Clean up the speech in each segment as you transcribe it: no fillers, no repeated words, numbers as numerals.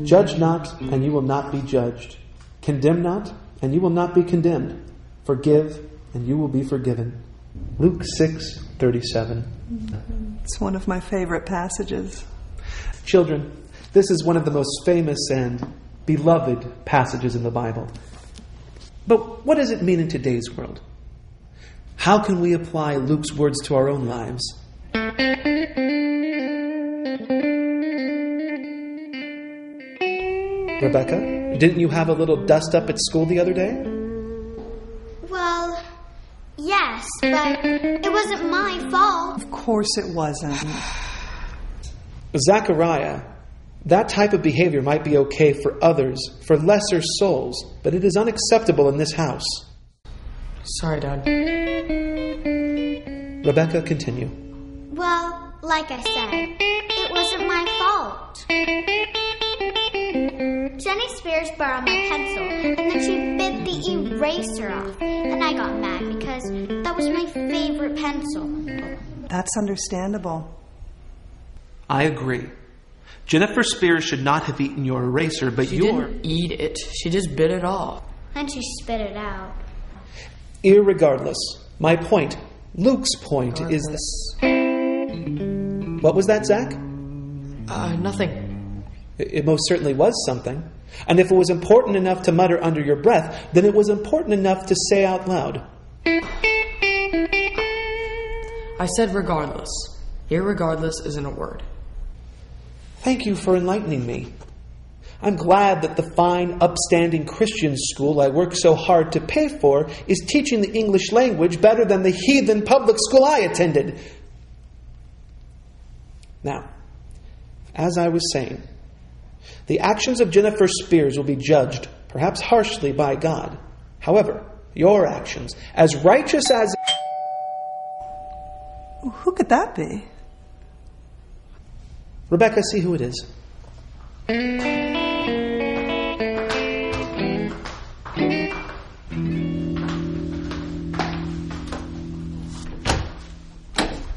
Judge not, and you will not be judged. Condemn not, and you will not be condemned. Forgive, and you will be forgiven. Luke 6:37. It's one of my favorite passages. Children, this is one of the most famous and beloved passages in the Bible. But what does it mean in today's world? How can we apply Luke's words to our own lives? Rebecca, didn't you have a little dust up at school the other day? Well, yes, but it wasn't my fault. Of course it wasn't. Zachariah, that type of behavior might be okay for others, for lesser souls, but it is unacceptable in this house. Sorry, Dad. Rebecca, continue. Well, like I said, it wasn't my fault. Jenny Spears borrowed my pencil, and then she bit the eraser off. And I got mad because that was my favorite pencil. That's understandable. I agree. Jennifer Spears should not have eaten your eraser, but She didn't eat it. She just bit it off. And she spit it out. Irregardless, my point, Luke's point, is this. What was that, Zach? Nothing. It most certainly was something. And if it was important enough to mutter under your breath, then it was important enough to say out loud. I said regardless. Irregardless isn't a word. Thank you for enlightening me. I'm glad that the fine, upstanding Christian school I work so hard to pay for is teaching the English language better than the heathen public school I attended. Now, as I was saying, the actions of Jennifer Spears will be judged, perhaps harshly, by God. However, your actions, as righteous as... Who could that be? Rebecca, see who it is.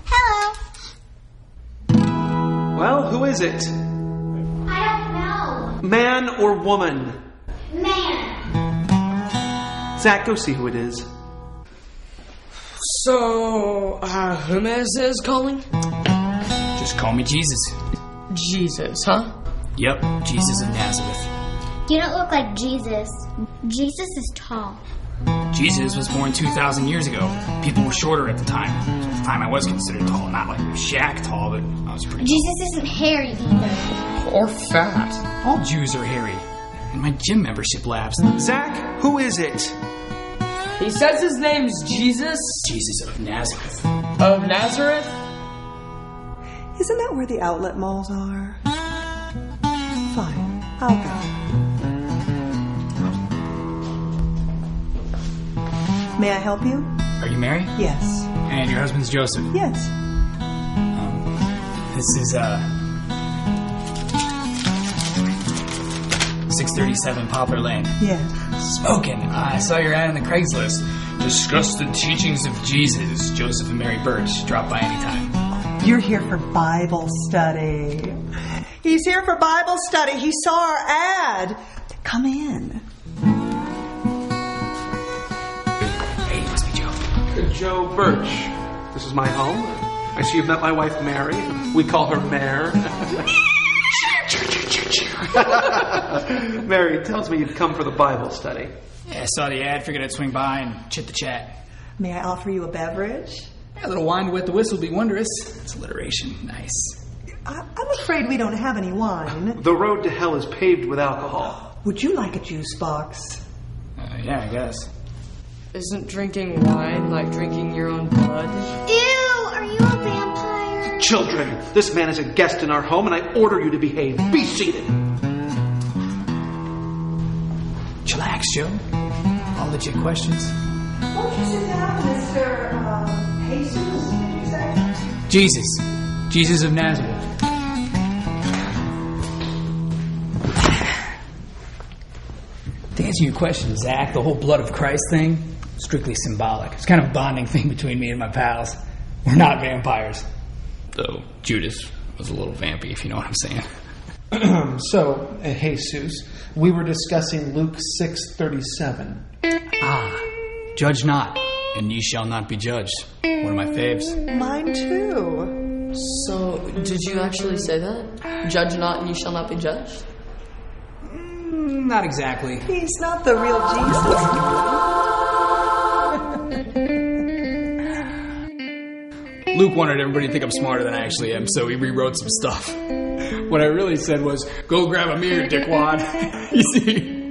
Hello. Well, who is it? I don't know. Man or woman? Man. Zach, go see who it is. So, Humez is calling? Just call me Jesus. Jesus, huh? Yep, Jesus of Nazareth. You don't look like Jesus. Jesus is tall. Jesus was born 2,000 years ago. People were shorter at the time. At the time I was considered tall. Not like Shaq tall, but I was pretty Jesus isn't hairy either. Or fat. All Jews are hairy. And my gym membership lapsed. Zach, who is it? He says his name's Jesus? Jesus of Nazareth. Of Nazareth? Isn't that where the outlet malls are? Fine, I'll go. May I help you? Are you married? Yes. And your husband's Joseph? Yes. This is, 637 Poplar Lane. Yes. Smoking. I saw your ad on the Craigslist. Discuss the teachings of Jesus. Joseph and Mary Birch. Drop by anytime. You're here for Bible study. He's here for Bible study. He saw our ad. Come in. Hey, it must be Joe. Joe Birch. This is my home. I see you've met my wife, Mary. We call her Mare. Mary tells me you've come for the Bible study. Yeah, I saw the ad. Figured I'd swing by and chit the chat. May I offer you a beverage? Yeah, a little wine to wet the whistle would be wondrous. It's alliteration. Nice. I'm afraid we don't have any wine. The road to hell is paved with alcohol. Would you like a juice box? Yeah, I guess. Isn't drinking wine like drinking your own blood? Ew, are you a vampire? Children, this man is a guest in our home, and I order you to behave. Be seated. Chillax, Joe. All legit questions. Won't you sit down, Mr. Jesus, did you say? Jesus. Jesus of Nazareth. To answer your question, Zach, the whole blood of Christ thing, strictly symbolic. It's kind of a bonding thing between me and my pals. We're not vampires. though Judas was a little vampy, if you know what I'm saying. So, Jesus, we were discussing Luke 6:37. Judge not, and ye shall not be judged. One of my faves. Mine too. So, did you actually say that? Judge not and you shall not be judged? Not exactly. He's not the real Jesus. Luke wanted everybody to think I'm smarter than I actually am, so he rewrote some stuff. What I really said was, go grab a mirror, dickwad. You see,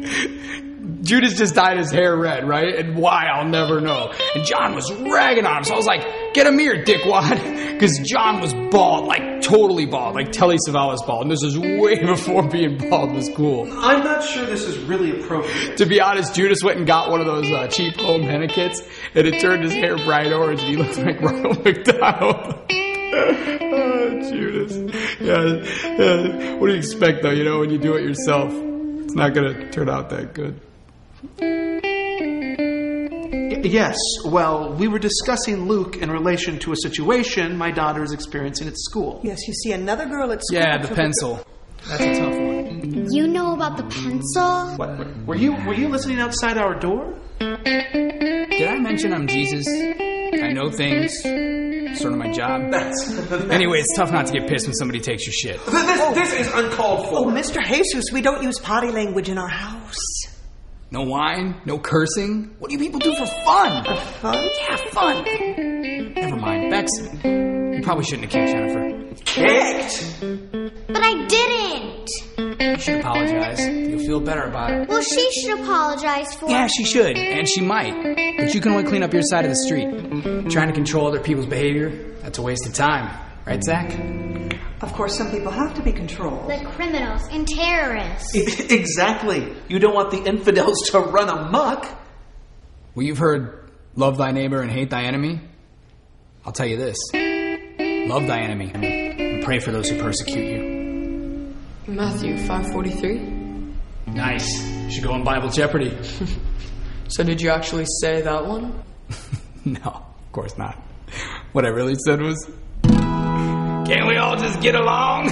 Judas just dyed his hair red, right? And why, I'll never know. And John was ragging on him, so I was like, get a mirror, dickwad. Because John was bald, like totally bald, like Telly Savalas bald. And this was way before being bald was cool. I'm not sure this is really appropriate. To be honest, Judas went and got one of those cheap home henna kits, and it turned his hair bright orange, and he looked like Ronald McDonald. Oh, Judas. Yeah. What do you expect, though? You know, when you do it yourself, it's not going to turn out that good. Yes, well, we were discussing Luke in relation to a situation my daughter is experiencing at school. Yes, you see another girl at school. Yeah, the pencil. That's a tough one. You know about the pencil? What? Were you listening outside our door? Did I mention I'm Jesus? I know things. Sort of my job. Anyway, it's tough not to get pissed when somebody takes your shit. This is uncalled for. Oh, Mr. Jesus, we don't use potty language in our house. No wine, no cursing. What do you people do for fun? For fun? Yeah, fun. Never mind, Bex. You probably shouldn't have kicked Jennifer. Kicked? But I didn't. You should apologize. You'll feel better about it. Well, she should apologize for Yeah, it. she should, and she might. But you can only clean up your side of the street. Trying to control other people's behavior, that's a waste of time. Right, Zach? Of course, some people have to be controlled. Like criminals and terrorists. Exactly. You don't want the infidels to run amok. Well, you've heard, love thy neighbor and hate thy enemy. I'll tell you this. Love thy enemy and pray for those who persecute you. Matthew 5:43. Nice. You should go on Bible Jeopardy. So did you actually say that one? No, of course not. What I really said was, can't we all just get along?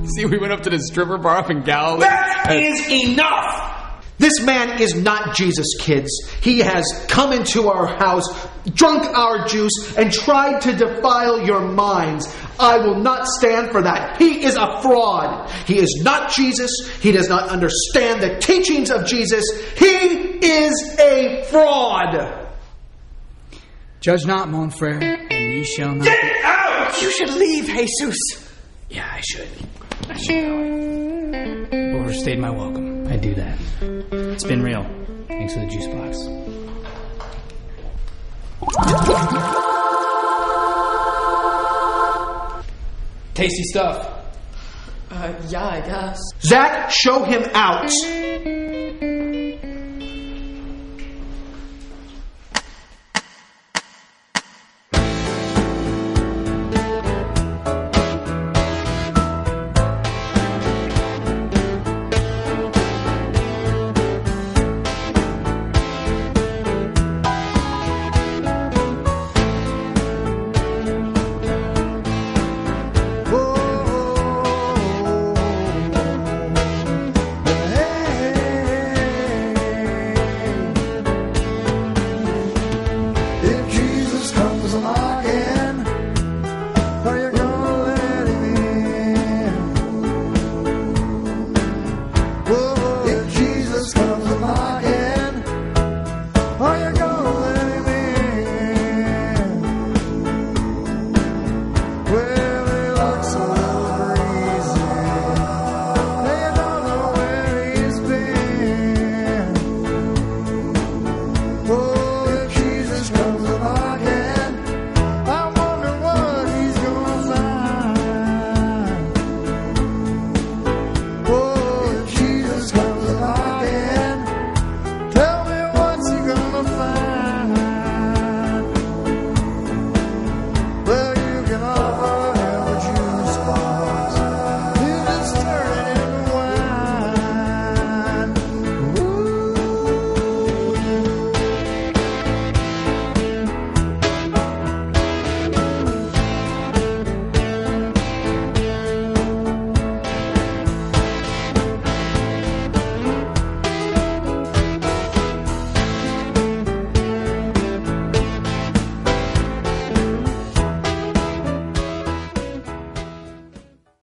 See, we went up to the stripper bar up in Galilee. That is enough! This man is not Jesus, kids. He has come into our house, drunk our juice, and tried to defile your minds. I will not stand for that. He is a fraud. He is not Jesus. He does not understand the teachings of Jesus. He is a fraud. Judge not, mon frere, and ye shall not. Get out! You should leave, Jesus. Yeah, I should. Overstayed my welcome. I do that. It's been real. Thanks for the juice box. Tasty stuff. Yeah, I guess. Zach, show him out. If Jesus comes knocking, are you